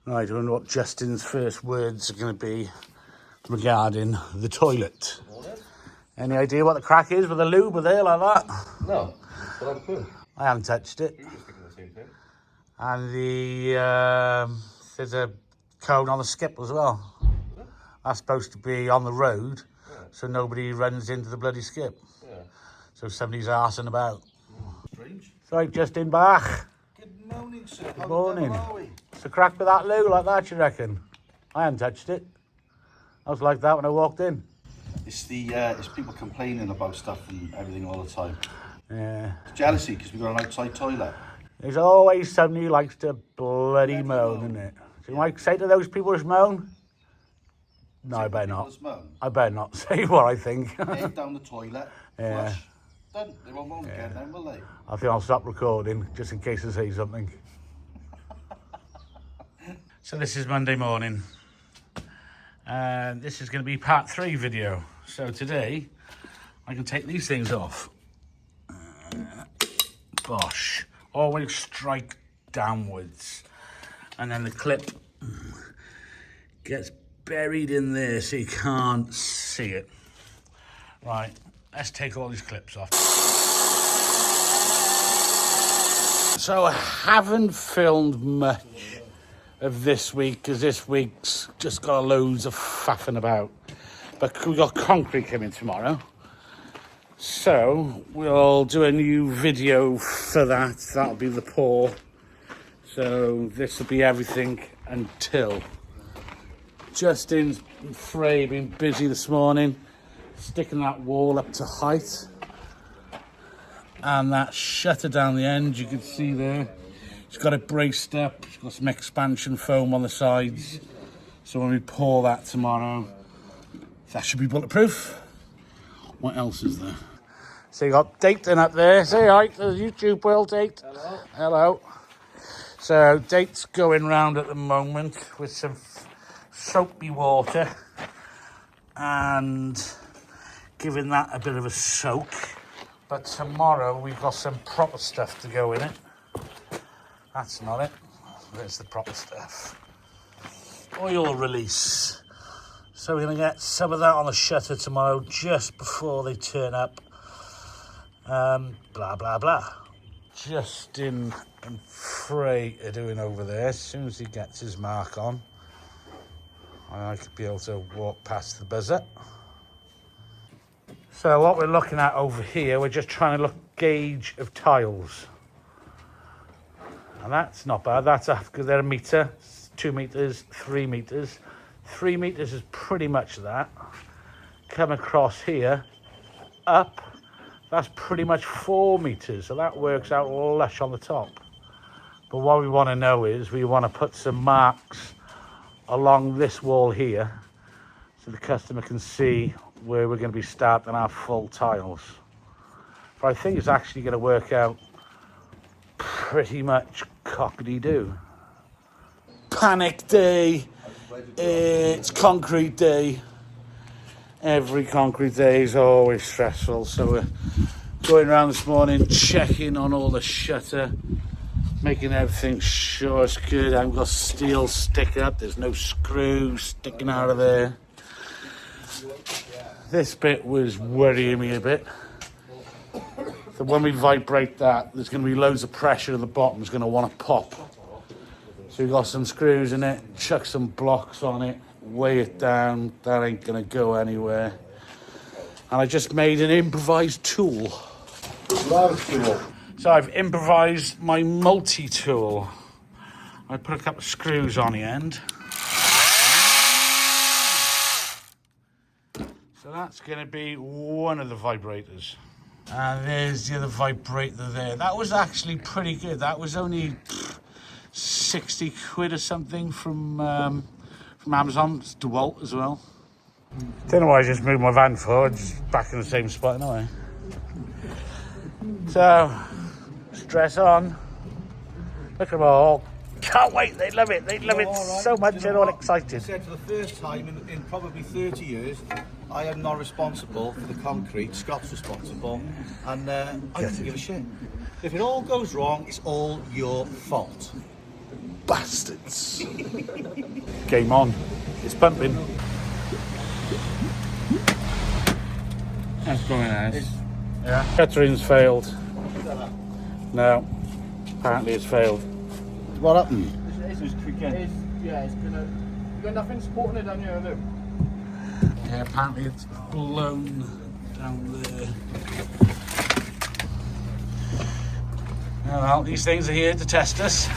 Right, I wonder what Justin's first words are going to be regarding the toilet. Any idea what the crack is with the lube there like that? No, but I'm cool. I haven't touched it. You just thinking the same thing. And there's a cone on the skip as well. That's supposed to be on the road, so nobody runs into the bloody skip. Yeah. So somebody's arsing about. Strange. Sorry, Justin Bach. Good morning, sir. Good morning. So crack with that loo like that, you reckon? I haven't touched it. I was like that when I walked in. It's it's people complaining about stuff and everything all the time. Yeah. It's jealousy because we've got an outside toilet. There's always somebody who likes to bloody moan, isn't it? So you might say to those people who's moan? No, I better not. I better not say what I think. Head down the toilet, Yeah. flush, done. They won't moan again then, will they? I think I'll stop recording just in case I say something. So this is Monday morning. And this is going to be part 3 video. So today, I can take these things off. Bosh. Always strike downwards. And then the clip gets buried in there so you can't see it. Right, let's take all these clips off. So I haven't filmed much of this week because this week's just got loads of faffing about. But we've got concrete coming tomorrow. So we'll do a new video for that. That'll be the pour. So this will be everything until. Justin's Frey been busy this morning, sticking that wall up to height. And that shutter down the end, you can see there. It's got it braced up. It's got some expansion foam on the sides. So when we pour that tomorrow, that should be bulletproof. What else is there? So you got Dayton up there. Say hi to the YouTube world, Date. Hello. Hello. So Date's going round at the moment with some soapy water and giving that a bit of a soak. But tomorrow we've got some proper stuff to go in it. That's not it. There's the proper stuff. Oil release. So we're going to get some of that on the shutter tomorrow just before they turn up. Blah, blah, blah. Justin and Frey are doing over there. As soon as he gets his mark on, I could be able to walk past the buzzer. So what we're looking at over here, we're just trying to look gauge of tiles. And that's not bad. That's because they're a metre, 2 metres, 3 metres. 3 metres is pretty much that. Come across here, up, that's pretty much 4 metres. So that works out lush on the top. But what we want to know is we want to put some marks along this wall here so the customer can see where we're going to be starting our full tiles. But I think it's actually going to work out pretty much cockety-doo. Panic day. It's concrete day. Every concrete day is always stressful. So we're going around this morning, checking on all the shutter, making everything sure it's good. I haven't got steel stick up. There's no screw sticking out of there. This bit was worrying me a bit. So when we vibrate that, there's going to be loads of pressure at the bottom. It's going to want to pop. So we've got some screws in it, chuck some blocks on it, weigh it down. That ain't going to go anywhere. And I just made an improvised tool. So I've improvised my multi-tool. I put a couple of screws on the end. So that's going to be one of the vibrators. And there's the other vibrator there. That was actually pretty good. That was only 60 quid or something from Amazon. It's DeWalt as well. Don't know why I just moved my van forward. It's back in the same spot anyway. So, stress on. Look at them all. Can't wait. They love it. They love it so much. They're all excited. I said for the first time in probably 30 years, I am not responsible for the concrete. Scott's responsible. And I don't give a shit. If it all goes wrong, it's all your fault. bastards. Game on. It's pumping. That's going nice. Yeah. Cuttering's failed. No. Apparently it's failed. What happened? Yeah, it's gonna. You got nothing supporting it on you, have you? Yeah, apparently it's blown down there. Oh, well, these things are here to test us.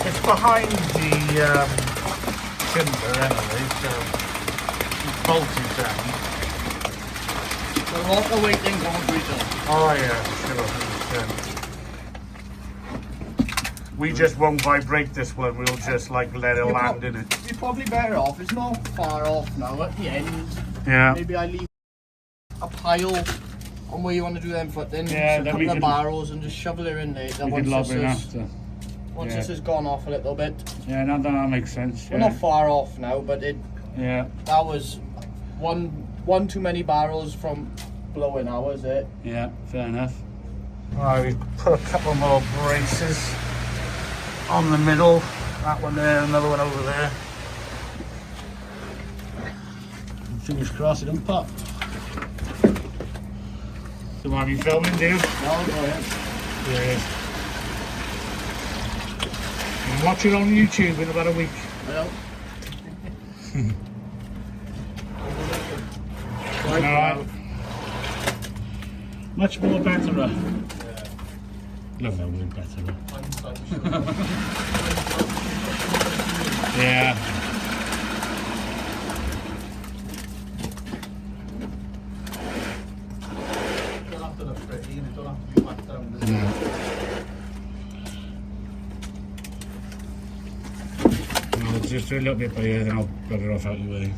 It's behind the timber anyway, so it's bolted down. The water weighting concrete. Oh yeah, sure. We just won't vibrate this one, we'll just like let it land in it. You're probably better off. It's not far off now at the end. Yeah. Maybe I leave a pile on where you want to do them footings, Yeah, a then couple we of can- barrels and just shovel it in there. We could lob in after. Once Yeah. this has gone off a little bit. Yeah, no, that makes sense. We're Yeah. not far off now, but that was one too many barrels from blowing ours there. Yeah, fair enough. Right, we've put a couple more braces on the middle. That one there, another one over there. Fingers crossed it don't pop. So what are you filming, dude? No, go ahead. Yeah. And watch it on YouTube in about a week. Well, Alright. Much more better. Love that word, better. Yeah. Don't have to look pretty and it don't have to be whacked down. does it? No, just a little bit by here, then I'll bug it off out your way.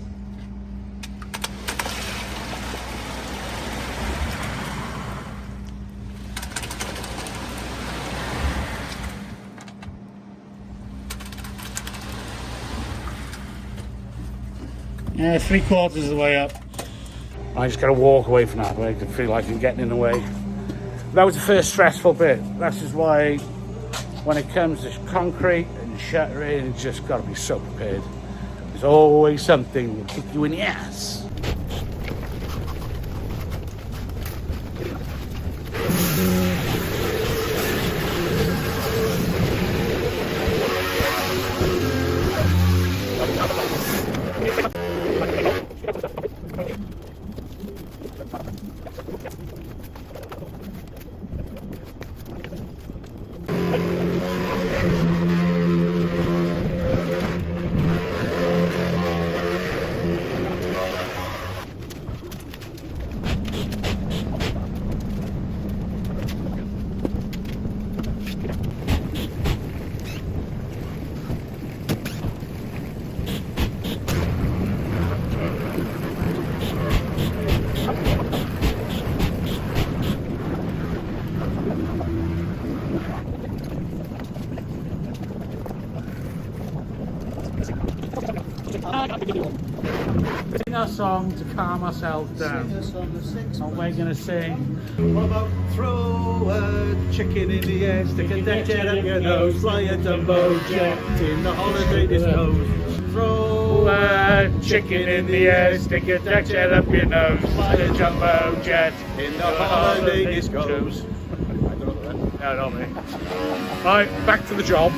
Yeah, 3/4 of the way up. I just got to walk away from that way. I feel like I'm getting in the way. That was the first stressful bit. That's just why when it comes to concrete and shuttering, it's just got to be so prepared. There's always something that will kick you in the ass. Sing a song to calm ourselves down. And we're going to sing. What about throw a chicken in the air, stick a deck chair up your nose, fly a jumbo jet in the holiday discos. Throw A chicken in the air, stick a deck chair up your nose, fly a jumbo jet in the holiday discos. No, not me. Right, back to the job.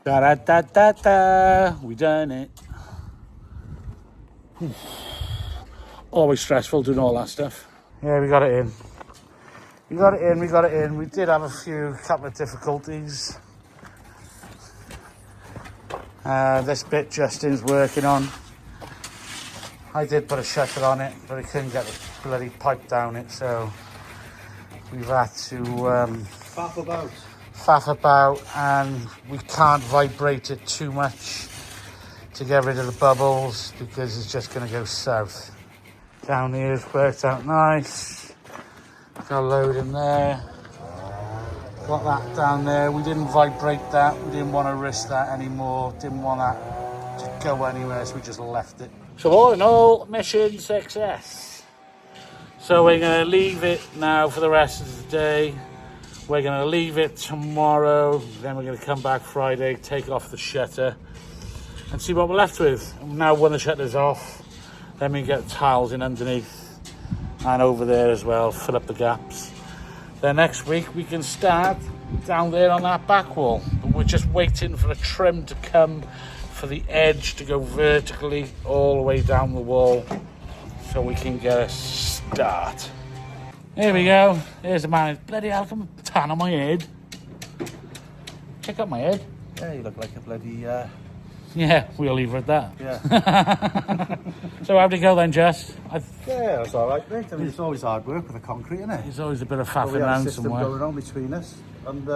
Da-da-da-da-da. We done it. Always stressful doing all that stuff. Yeah, we got it in. We got it in, we got it in. We did have a couple of difficulties. This bit Justin's working on. I did put a shutter on it, but I couldn't get the bloody pipe down it, so we've had to faff about, and we can't vibrate it too much to get rid of the bubbles because it's just going to go south. Down here has worked out nice. Got a load in there. Got that down there. We didn't vibrate that. We didn't want to risk that anymore. Didn't want that to go anywhere, so we just left it. So all in all, mission success. So we're going to leave it now for the rest of the day. We're going to leave it tomorrow. Then we're going to come back Friday, take off the shutter, and see what we're left with. Now when the shutter's off, then we get tiles in underneath and over there as well, fill up the gaps. Then next week we can start down there on that back wall. But we're just waiting for a trim to come for the edge to go vertically all the way down the wall so we can get a start. Here we go. Here's the man. Bloody hell, come tan on my head. Check out my head. Yeah, you look like a bloody... Yeah, we'll leave it at that. Yeah. So how'd it go then, Jess? Yeah, it's all right, mate. I mean, it's always hard work with the concrete, isn't it? There's always a bit of We faffing have a around system somewhere. going on between us, and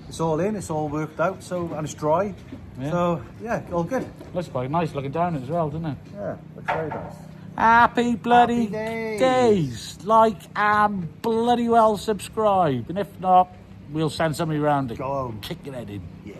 it's all in, it's all worked out, so, and it's dry. Yeah. So, yeah, all good. Looks quite nice looking down it as well, doesn't it? Yeah, looks very nice. Happy bloody Happy days. Like and bloody well subscribe. And if not, we'll send somebody around to Go home. kick your head in. Yeah.